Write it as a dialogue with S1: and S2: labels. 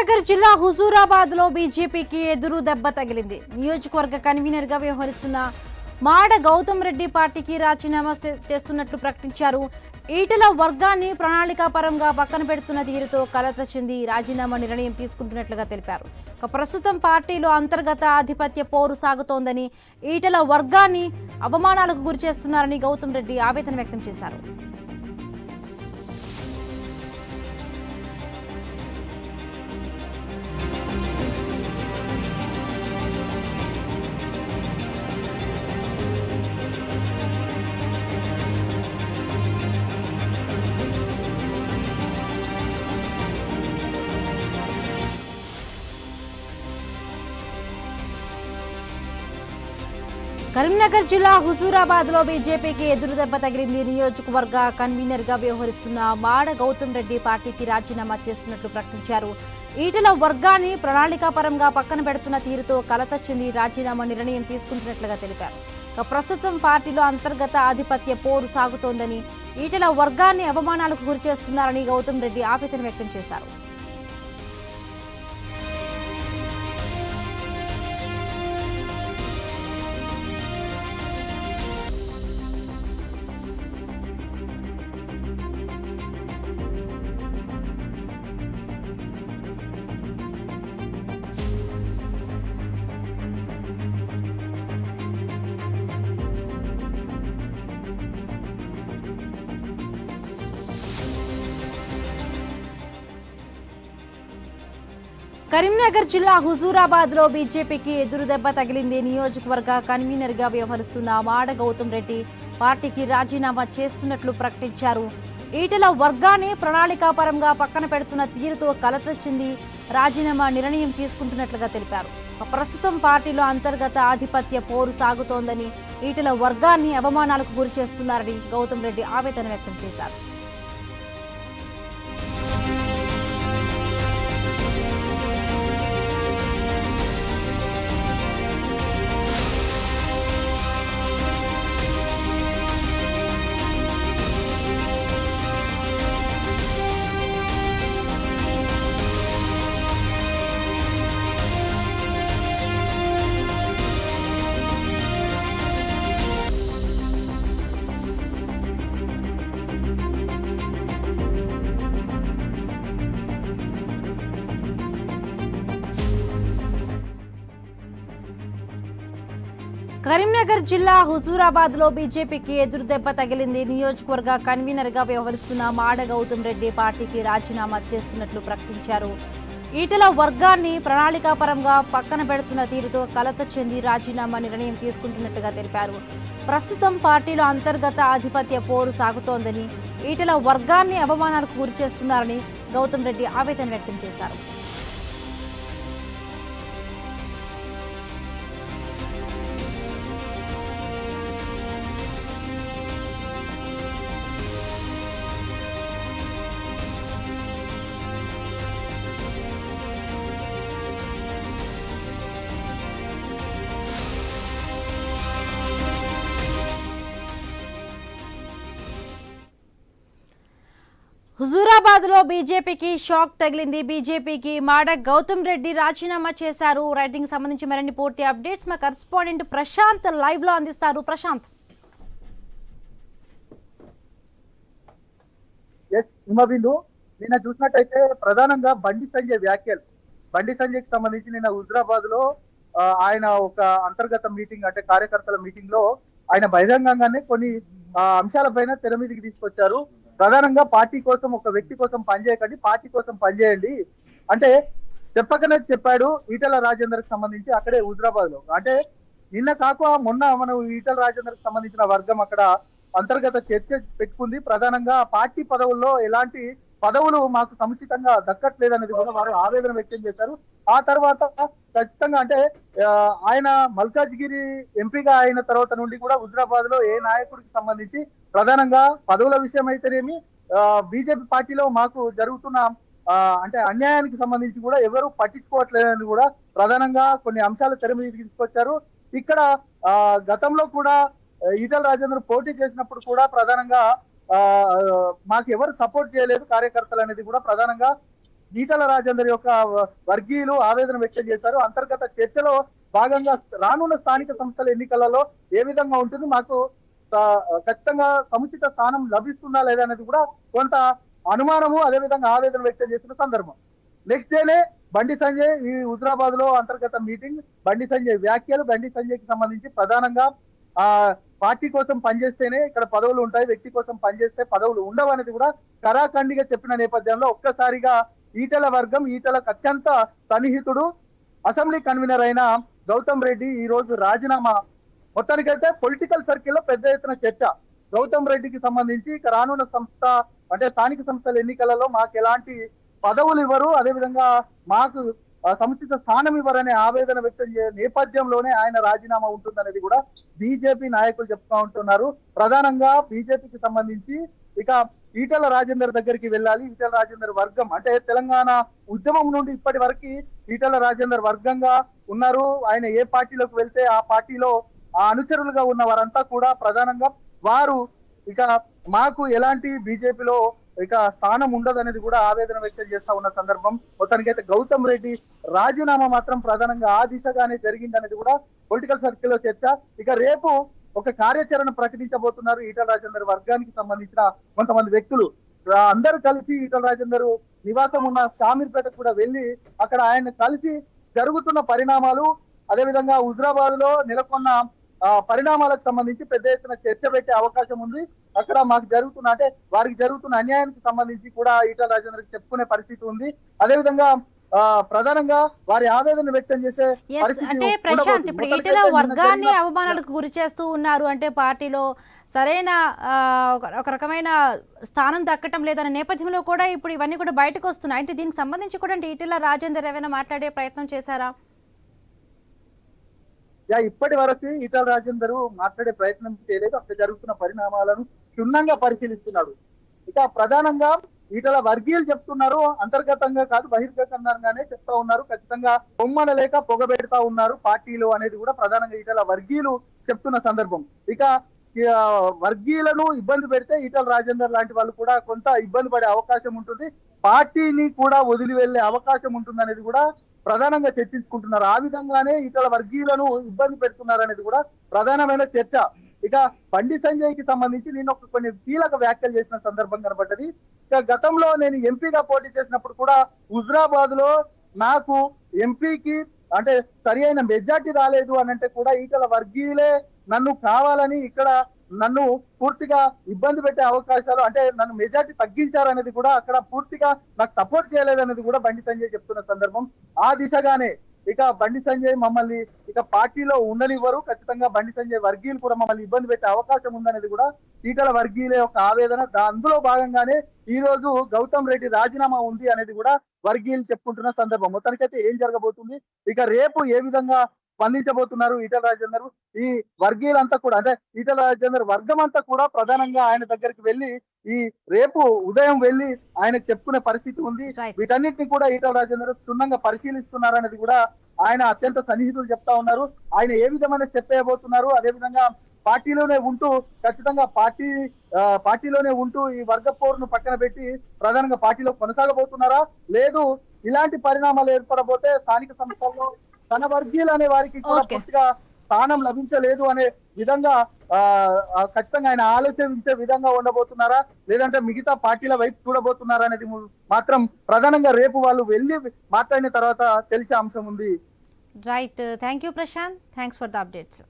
S1: నగర్ జిల్లా హుజూరాబాద్ లో బీజేపీకి ఎదురు దెబ్బ తగిలింది. నియోజకవర్గ కన్వీనర్ గా వ్యవహరిస్తున్న మాడ గౌతమ్ రెడ్డి పార్టీకి రాజీనామా చేస్తున్నట్లు ప్రకటించారు. ఈటల వర్గాన్ని ప్రణాళికాపరంగా పక్కన పెడుతున్న తీరుతో కలత చెంది రాజీనామా నిర్ణయం తీసుకుంటున్నట్లుగా తెలిపారు. ప్రస్తుతం పార్టీలో అంతర్గత ఆధిపత్య పోరు సాగుతోందని, ఈటల వర్గాన్ని అవమానాలకు గురి చేస్తున్నారని గౌతమ్ రెడ్డి ఆవేదన వ్యక్తం చేశారు. కరీంనగర్ జిల్లా హుజూరాబాద్ లో బీజేపీకి ఎదురుదెబ్బ తగిలింది. నియోజకవర్గ కన్వీనర్ గా వ్యవహరిస్తున్న మాడ గౌతమ్ రెడ్డి పార్టీకి రాజీనామా చేస్తున్నట్లు ప్రకటించారు. ఈటల వర్గాన్ని ప్రణాళికాపరంగా పక్కన పెడుతున్న తీరుతో కలత చెంది రాజీనామా నిర్ణయం తీసుకుంటున్నట్లుగా తెలిపారు. ప్రస్తుతం పార్టీలో అంతర్గత ఆధిపత్య పోరు సాగుతోందని, ఈటల వర్గాన్ని అవమానాలకు గురి చేస్తున్నారని గౌతమ్ రెడ్డి ఆవేదన వ్యక్తం చేశారు. కరీంనగర్ జిల్లా హుజూరాబాద్ లో బీజేపీకి ఎదురుదెబ్బ తగిలింది. నియోజకవర్గ కన్వీనర్ గా వ్యవహరిస్తున్న మాడ గౌతమ్ రెడ్డి పార్టీకి రాజీనామా చేస్తున్నట్లు ప్రకటించారు. ఈటల వర్గాన్ని ప్రణాళికాపరంగా పక్కన పెడుతున్న తీరుతో కలత చెంది రాజీనామా నిర్ణయం తీసుకుంటున్నట్లుగా తెలిపారు. ప్రస్తుతం పార్టీలో అంతర్గత ఆధిపత్య పోరు సాగుతోందని, ఈటల వర్గాన్ని అవమానాలకు గురి చేస్తున్నారని గౌతమ్ రెడ్డి ఆవేదన వ్యక్తం చేశారు. కరీంనగర్ జిల్లా హుజూరాబాద్ లో బీజేపీకి ఎదురుదెబ్బ తగిలింది. నియోజకవర్గ కన్వీనర్ గా వ్యవహరిస్తున్న మాడ గౌతమ్ రెడ్డి పార్టీకి రాజీనామా చేస్తున్నట్లు ప్రకటించారు. ఈటల వర్గాన్ని ప్రణాళికాపరంగా పక్కన పెడుతున్న తీరుతో కలత చెంది రాజీనామా నిర్ణయం తీసుకుంటున్నట్టుగా తెలిపారు. ప్రస్తుతం పార్టీలో అంతర్గత ఆధిపత్య పోరు సాగుతోందని, ఈటల వర్గాన్ని అవమానాలకు గురి చేస్తున్నారని గౌతమ్ రెడ్డి ఆవేదన వ్యక్తం చేశారు. హుజూరాబాద్ లో బీజేపీకి షాక్ తగిలింది. బీజేపీకి మాడ గౌతమ్ రెడ్డి రాజీనామా చేశారు. రైటింగ్ సంబంధించి మరిన్ని పూర్తి అప్డేట్స్ మా కరెస్పాండెంట్ ప్రశాంత్ లైవ్ లో అందిస్తారు. ప్రశాంత్.
S2: నిన్న చూసినట్టయితే ప్రధానంగా బండి సంజయ్ వ్యాఖ్యలు, బండి సంజయ్కి సంబంధించి నిన్న హుజూరాబాద్ లో ఆయన ఒక అంతర్గత మీటింగ్, అంటే కార్యకర్తల మీటింగ్ లో ఆయన బహిరంగంగానే కొన్ని అంశాలపైన తెర మీదకి తీసుకొచ్చారు. ప్రధానంగా పార్టీ కోసం, ఒక వ్యక్తి కోసం పనిచేయకండి, పార్టీ కోసం పనిచేయండి అంటే చెప్పకనే చెప్పాడు. ఈటల రాజేందర్ కి సంబంధించి అక్కడే హుజూరాబాద్ లో, అంటే నిన్న కాక మొన్న మనం ఈటల రాజేందర్ కి సంబంధించిన వర్గం అక్కడ అంతర్గత చర్చ పెట్టుకుంది. ప్రధానంగా పార్టీ పదవుల్లో ఎలాంటి పదవులు మాకు సముచితంగా దక్కట్లేదనేది కూడా వారు ఆవేదన వ్యక్తం చేశారు. ఆ తర్వాత ఖచ్చితంగా అంటే ఆయన మల్కాజ్గిరి ఎంపీగా అయిన తర్వాత నుండి కూడా హుజూరాబాద్ లో ఏ నాయకుడికి సంబంధించి ప్రధానంగా పదవుల విషయం అయితేనేమి, బీజేపీ పార్టీలో మాకు జరుగుతున్న అంటే అన్యాయానికి సంబంధించి కూడా ఎవరు పట్టించుకోవట్లేదని కూడా ప్రధానంగా కొన్ని అంశాలు తెర మీదకి తీసుకొచ్చారు. ఇక్కడ గతంలో కూడా ఈటల రాజేందర్ పోటీ చేసినప్పుడు కూడా ప్రధానంగా మాకు ఎవరు సపోర్ట్ చేయలేదు కార్యకర్తలు అనేది కూడా ప్రధానంగా ఈటల రాజేందర్ యొక్క వర్గీయులు ఆవేదన వ్యక్తం చేశారు. అంతర్గత చర్చలో భాగంగా రానున్న స్థానిక సంస్థల ఎన్నికలలో ఏ విధంగా ఉంటుంది, మాకు ఖచ్చితంగా సముచిత స్థానం లభిస్తుందా లేదా అనేది కూడా కొంత అనుమానము, అదేవిధంగా ఆవేదన వ్యక్తం చేసిన సందర్భం. నెక్స్ట్ డేనే బండి సంజయ్ ఈ హుజరాబాద్ లో అంతర్గత మీటింగ్, బండి సంజయ్ వ్యాఖ్యలు, బండి సంజయ్ కి సంబంధించి ప్రధానంగా ఆ పార్టీ కోసం పనిచేస్తేనే ఇక్కడ పదవులు ఉంటాయి, వ్యక్తి కోసం పనిచేస్తే పదవులు ఉండవు అనేది కూడా కరాఖండిగా చెప్పిన నేపథ్యంలో ఒక్కసారిగా ఈటల వర్గం, ఈటలకు అత్యంత సన్నిహితుడు అసెంబ్లీ కన్వీనర్ అయిన గౌతమ్ రెడ్డి ఈ రోజు రాజీనామా. మొత్తానికైతే పొలిటికల్ సర్కిల్ లో పెద్ద ఎత్తున చర్చ. గౌతమ్ రెడ్డికి సంబంధించి ఇక రానున్న సంస్థ అంటే స్థానిక సంస్థల ఎన్నికలలో మాకు ఎలాంటి పదవులు ఇవ్వరు, అదేవిధంగా మాకు సముచిత స్థానం ఇవ్వరనే ఆవేదన వ్యక్తం నేపథ్యంలోనే ఆయన రాజీనామా ఉంటుందనేది కూడా బీజేపీ నాయకులు చెప్తా ఉంటున్నారు. ప్రధానంగా బీజేపీకి సంబంధించి ఇక ఈటల రాజేందర్ దగ్గరికి వెళ్ళాలి. ఈటల రాజేందర్ వర్గం అంటే తెలంగాణ ఉద్యమం నుండి ఇప్పటి వరకు ఈటల రాజేందర్ వర్గంగా ఉన్నారు. ఆయన ఏ పార్టీలోకి వెళ్తే ఆ పార్టీలో ఆ అనుచరులుగా ఉన్న వారంతా కూడా ప్రధానంగా వారు ఇక మాకు ఎలాంటి బీజేపీలో ఇక స్థానం ఉండదు అనేది కూడా ఆవేదన వ్యక్తం చేస్తా ఉన్న సందర్భం. మొత్తానికైతే గౌతమ్ రెడ్డి రాజీనామా మాత్రం ప్రధానంగా ఆ దిశగానే జరిగింది అనేది కూడా పొలిటికల్ సర్కిల్ లో చర్చ. ఇక రేపు ఒక కార్యాచరణ ప్రకటించబోతున్నారు ఈటల రాజేందర్ వర్గానికి సంబంధించిన కొంతమంది వ్యక్తులు. అందరూ కలిసి ఈటల రాజేందర్ నివాసం ఉన్న షామీర్పేటకు కూడా వెళ్ళి అక్కడ ఆయన కలిసి జరుగుతున్న పరిణామాలు, అదేవిధంగా హుజరాబాద్ లో నెలకొన్న పరిణామాలకు సంబంధించి పెద్ద ఎత్తున చర్చ పెట్టే అవకాశం ఉంది. అక్కడ మాకు జరుగుతున్న అంటే వారికి జరుగుతున్న అన్యాయానికి సంబంధించి కూడా ఈటల రాజేందర్కి చెప్పుకునే పరిస్థితి ఉంది. అదేవిధంగా ప్రధానంగా వారి ఆవేదన వ్యక్తం చేసే
S1: అంటే ప్రశాంత్, ఇప్పుడు ఈటల వర్గాన్ని అవమానాలకు గురి చేస్తూ ఉన్నారు అంటే పార్టీలో సరైన ఒక రకమైన స్థానం దక్కటం లేదన్న నేపథ్యంలో కూడా ఇప్పుడు ఇవన్నీ కూడా బయటకు వస్తున్నాయి. అంటే దీనికి సంబంధించి కూడా అంటే ఈటల రాజేందర్ ఏమైనా మాట్లాడే ప్రయత్నం చేశారా?
S2: ఇప్పటి వరకు ఈటల రాజేందర్ మాట్లాడే ప్రయత్నం చేయలేదు. అక్కడ జరుగుతున్న పరిణామాలను క్షుణ్ణంగా పరిశీలిస్తున్నాడు. ఇక ప్రధానంగా ఈటల వర్గీయులు చెప్తున్నారు, అంతర్గతంగా కాదు బహిర్గతంగానే చెప్తా ఉన్నారు. ఖచ్చితంగా బొమ్మన లేక పొగబెడతా ఉన్నారు పార్టీలు అనేది కూడా ప్రధానంగా ఈటల వర్గీయులు చెప్తున్న సందర్భం. ఇక వర్గీయులను ఇబ్బంది పెడితే ఈటల రాజేందర్ లాంటి వాళ్ళు కూడా కొంత ఇబ్బంది పడే అవకాశం ఉంటుంది, పార్టీని కూడా వదిలి వెళ్లే అవకాశం ఉంటుంది అనేది కూడా ప్రధానంగా చర్చించుకుంటున్నారు. ఆ విధంగానే ఈటల వర్గీయులను ఇబ్బంది పెడుతున్నారు అనేది కూడా ప్రధానమైన చర్చ. ఇక బండి సంజయ్ కి సంబంధించి నేను కొన్ని కీలక వ్యాఖ్యలు చేసిన సందర్భం కనబడ్డది. ఇక గతంలో నేను ఎంపీగా పోటీ చేసినప్పుడు కూడా హుజరాబాద్ లో నాకు ఎంపీకి అంటే సరి అయిన మెజార్టీ రాలేదు అని అంటే కూడా ఈటల వర్గీయులే నన్ను కావాలని ఇక్కడ నన్ను పూర్తిగా ఇబ్బంది పెట్టే అవకాశాలు అంటే నన్ను మెజార్టీ తగ్గించారనేది కూడా అక్కడ పూర్తిగా నాకు సపోర్ట్ చేయలేదనేది కూడా బండి సంజయ్ చెప్తున్న సందర్భం. ఆ దిశగానే ఇక బండి సంజయ్ మమ్మల్ని ఇక పార్టీలో ఉండనివ్వరు, ఖచ్చితంగా బండి సంజయ్ వర్గీయులు కూడా మమ్మల్ని ఇబ్బంది పెట్టే అవకాశం ఉందనేది కూడా ఈటల వర్గీయుల యొక్క ఆవేదన. అందులో భాగంగానే ఈ రోజు గౌతమ్ రెడ్డి రాజీనామా ఉంది అనేది కూడా వర్గీయులు చెప్పుకుంటున్న సందర్భం. మొత్తానికైతే ఏం జరగబోతుంది, ఇక రేపు ఏ విధంగా స్పందించబోతున్నారు ఈటల రాజేందర్, ఈ వర్గీయులంతా కూడా అంటే ఈటల రాజేందర్ వర్గం అంతా కూడా ప్రధానంగా ఆయన దగ్గరికి వెళ్ళి ఈ రేపు ఉదయం వెళ్ళి ఆయనకు చెప్పుకునే పరిస్థితి ఉంది. వీటన్నిటిని కూడా ఈటల రాజేందర్ క్షుణ్ణంగా పరిశీలిస్తున్నారు అనేది కూడా ఆయన అత్యంత సన్నిహితులు చెప్తా ఉన్నారు. ఆయన ఏ విధమైన చెప్పేయబోతున్నారు, అదేవిధంగా పార్టీలోనే ఉంటూ ఖచ్చితంగా పార్టీలోనే ఉంటూ ఈ వర్గ పోరును పక్కన పెట్టి ప్రధానంగా పార్టీలో కొనసాగబోతున్నారా, లేదు ఇలాంటి పరిణామాలు ఏర్పడబోతే స్థానిక సంస్థల్లో తన వర్గీయులు అనే వారికి కూడా పూర్తిగా స్థానం లభించలేదు అనే విధంగా ఖచ్చితంగా ఆయన ఆలోచించే విధంగా ఉండబోతున్నారా, లేదంటే మిగతా పార్టీల వైపు చూడబోతున్నారా అనేది మాత్రం ప్రధానంగా రేపు వాళ్ళు వెళ్ళి మాట్లాడిన తర్వాత తెలిసే అంశం ఉంది.
S1: Right, thank you Prashant, thanks for the updates.